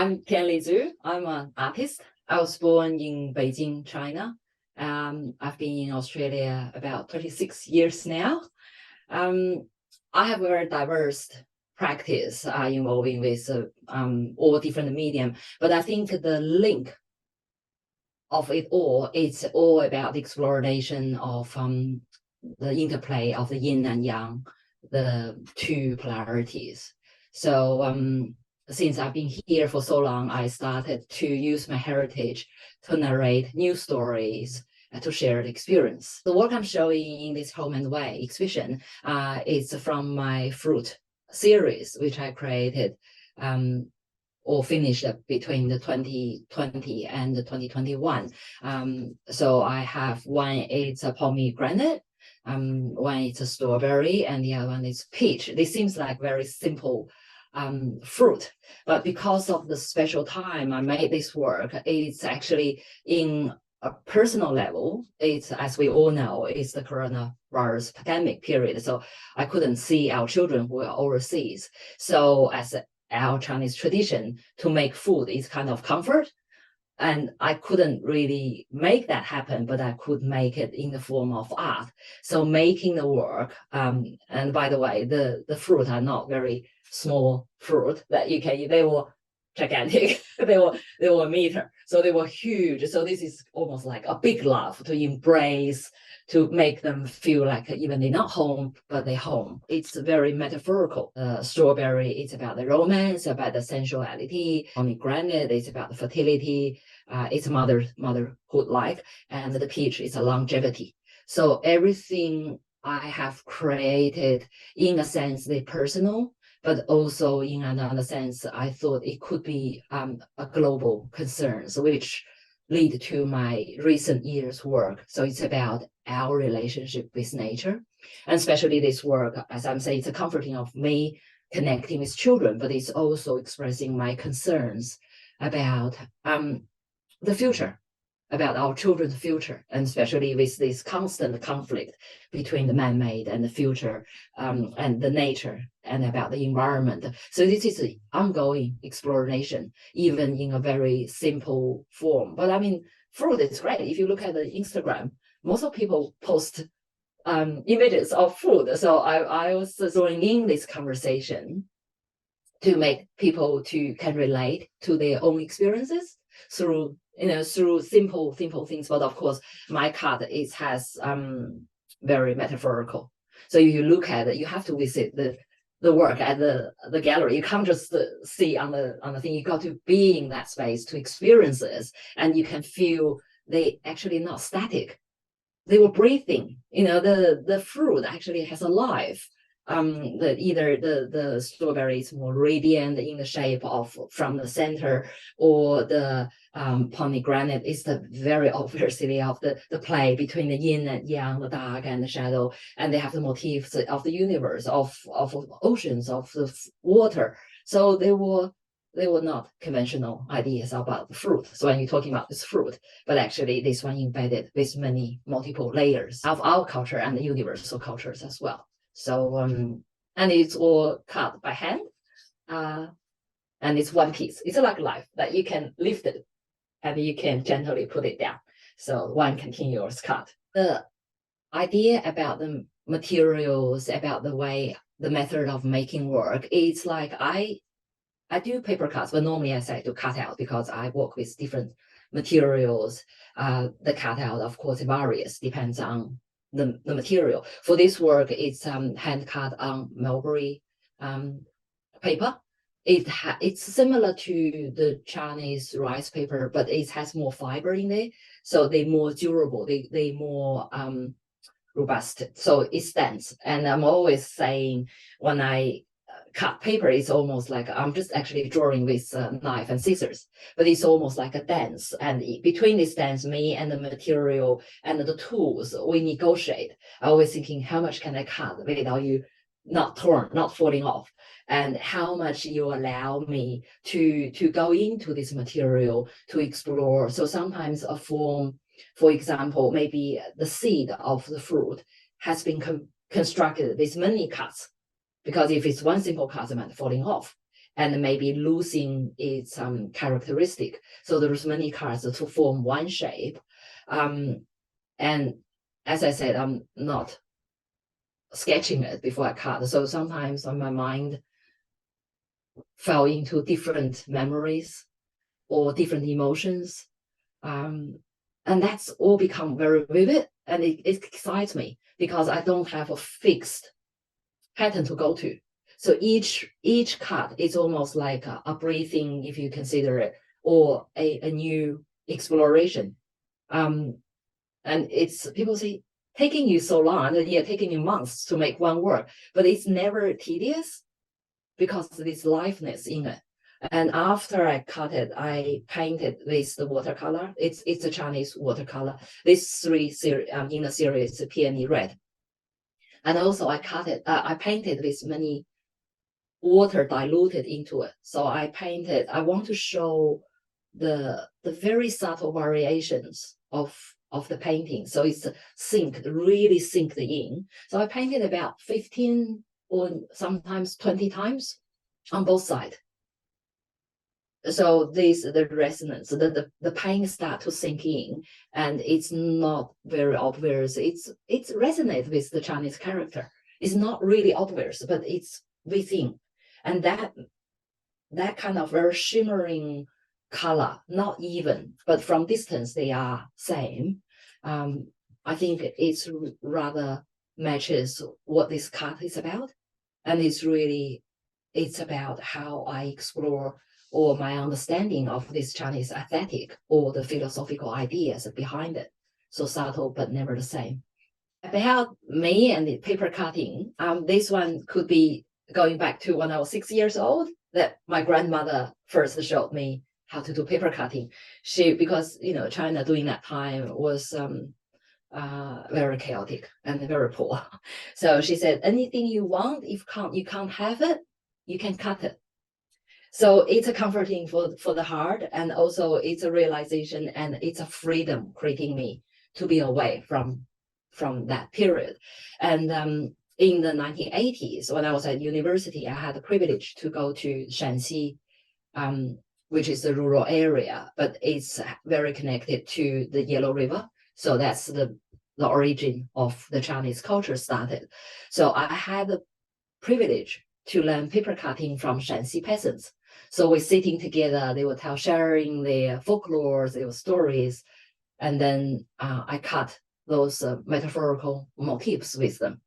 I'm Tianli Zu. I'm an artist. I was born in Beijing, China. I've been in Australia about 26 years now. I have a very diverse practice involving with all different medium, but I think the link of it all, it's all about the exploration of the interplay of the yin and yang, the two polarities. So since I've been here for so long, I started to use my heritage to narrate new stories, to share the experience. The work I'm showing in this Home and Way exhibition is from my fruit series, which I created or finished between the 2020 and the 2021. So I have one, it's a pomegranate, one is a strawberry, and the other one is peach. This seems like very simple fruit, but because of the special time I made this work, it's actually in a personal level. It's, as we all know, it's the coronavirus pandemic period. So I couldn't see our children who are overseas. So as our Chinese tradition, to make food is kind of comfort. And I couldn't really make that happen, but I could make it in the form of art. So making the work, and by the way, the fruit are not very small fruit that you can eat. They were gigantic. they were a meter. So they were huge. So this is almost like a big love to embrace, to make them feel like even they're not home, but they're home. It's very metaphorical. Strawberry, it's about the romance, about the sensuality. Pomegranate, it's about the fertility. It's motherhood-like. And the peach is a longevity. So everything I have created, in a sense, they're personal, but also in another sense, I thought it could be a global concern, so which lead to my recent years' work. So it's about our relationship with nature, and especially this work, as I'm saying, it's a comforting of me connecting with children, but it's also expressing my concerns about the future, about our children's future, and especially with this constant conflict between the man-made and the future, and the nature, and about the environment. So this is an ongoing exploration, even in a very simple form. But I mean, fruit is great. If you look at the Instagram, most of people post images of food. So I was drawing in this conversation to make people can relate to their own experiences through simple things. But of course, my cut has very metaphorical. So if you look at it, you have to visit the work at the gallery. You can't just see on the thing. You got to be in that space to experience this, and you can feel they actually not static. They were breathing. The fruit actually has a life. Either the strawberry is more radiant in the shape of from the center, or the pomegranate is the very obviously of the play between the yin and yang, the dark and the shadow, and they have the motifs of the universe, of oceans, of the water. So they were not conventional ideas about the fruit. So when you're talking about this fruit, but actually this one embedded with many multiple layers of our culture and the universal cultures as well. So and it's all cut by hand, and it's one piece. It's like life that you can lift it and you can gently put it down. So one continuous cut. The idea about the materials, about the method of making work, it's like I do paper cuts, but normally I say to cut out because I work with different materials. The cutout, of course, varies, depends on the material. For this work, it's hand cut on mulberry paper. It's similar to the Chinese rice paper, but it has more fiber in it, so they're more durable. They more robust, so it stands. And I'm always saying when I cut paper, it's almost like I'm just actually drawing with knife and scissors, but it's almost like a dance. And between this dance, me and the material and the tools, we negotiate. I always thinking, how much can I cut without you not falling off, and how much you allow me to go into this material to explore. So sometimes a form, for example, maybe the seed of the fruit has been constructed with many cuts, because if it's one simple cut, it might falling off. and maybe losing its characteristic. So there's many cards to form one shape. And as I said, I'm not sketching it before I cut. So sometimes my mind fell into different memories or different emotions. And that's all become very vivid, and it excites me because I don't have a fixed pattern to go to. So each cut is almost like a breathing, if you consider it, or a new exploration. And it's, people say, taking you so long, and yeah, taking you months to make one work, but it's never tedious because there's liveness in it. And after I cut it, I painted with the watercolor. It's a Chinese watercolor. These three in the series, peony red. And also I cut it, I painted with many water diluted into it. So I painted, I want to show the very subtle variations of the painting. So it's really synced in. So I painted about 15 or sometimes 20 times on both sides. So the resonance, the paint start to sink in, and it's not very obvious. It's resonates with the Chinese character. It's not really obvious, but it's within. And that kind of very shimmering color, not even, but from distance they are same. I think it's rather matches what this cut is about. And it's about how I explore or my understanding of this Chinese aesthetic or the philosophical ideas behind it. So subtle, but never the same. About me and the paper cutting, this one could be going back to when I was 6 years old, that my grandmother first showed me how to do paper cutting. Because China during that time was very chaotic and very poor. So she said, anything you want, if you can't have it, you can cut it. So it's a comforting for the heart, and also it's a realization and it's a freedom creating me to be away from that period. And in the 1980s, when I was at university, I had the privilege to go to Shanxi, which is the rural area, but it's very connected to the Yellow River. So that's the origin of the Chinese culture started. So I had the privilege to learn paper cutting from Shanxi peasants. So we're sitting together, they were sharing their folklore, their stories, and then I cut those metaphorical motifs with them.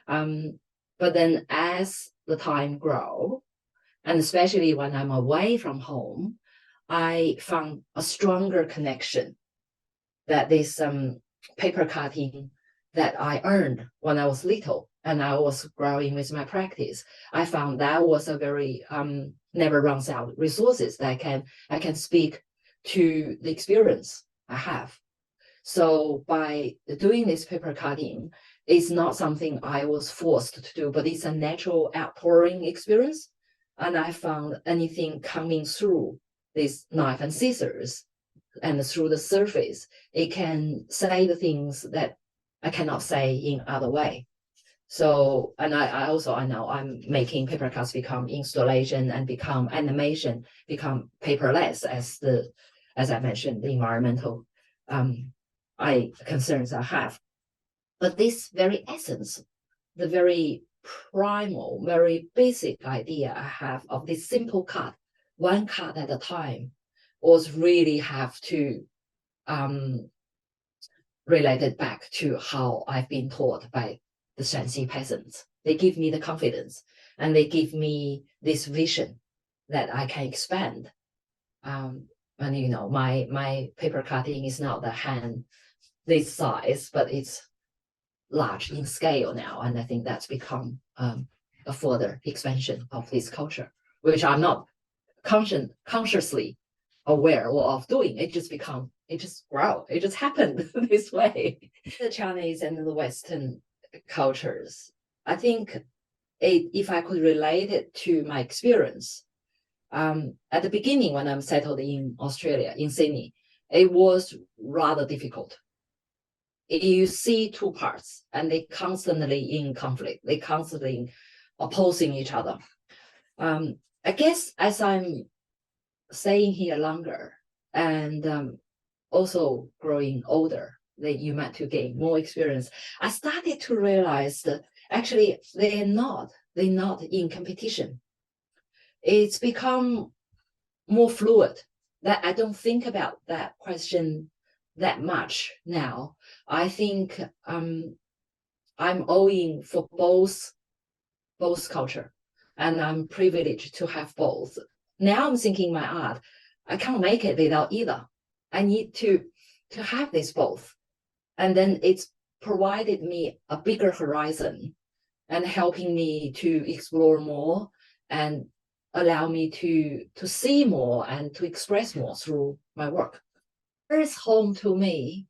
But then as the time grow, and especially when I'm away from home, I found a stronger connection that this paper cutting that I earned when I was little and I was growing with my practice. I found that was a very never runs out resources that I can speak to the experience I have. So by doing this paper cutting, it's not something I was forced to do, but it's a natural outpouring experience. And I found anything coming through this knife and scissors and through the surface, it can say the things that I cannot say in other way. So, and I know I'm making paper cuts become installation and become animation, become paperless as I mentioned, the environmental concerns I have. But this very essence, the very primal, very basic idea I have of this simple cut, one cut at a time, was really have to relate it back to how I've been taught by the Shanxi peasants. They give me the confidence and they give me this vision that I can expand. And my paper cutting is not the hand this size, but it's large in scale now. And I think that's become a further expansion of this culture, which I'm not consciously aware of doing. It just grow. It just happened this way. The Chinese and the Western cultures, I think if I could relate it to my experience, at the beginning when I'm settled in Australia, in Sydney, it was rather difficult. You see two parts and they constantly in conflict. They constantly opposing each other. I guess as I'm staying here longer and also growing older, that you meant to gain more experience, I started to realize that actually they're not in competition. It's become more fluid, that I don't think about that question that much now. I think I'm owing for both culture, and I'm privileged to have both. Now I'm thinking my art, I can't make it without either. I need to have this both. And then it's provided me a bigger horizon and helping me to explore more and allow me to see more and to express more through my work. Where is home to me?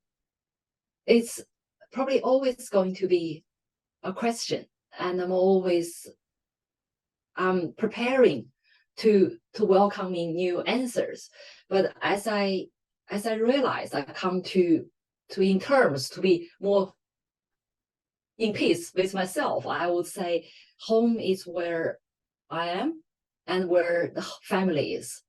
It's probably always going to be a question, and I'm always preparing to welcoming new answers. But as I realize, I come to in terms to be more in peace with myself, I would say home is where I am and where the family is.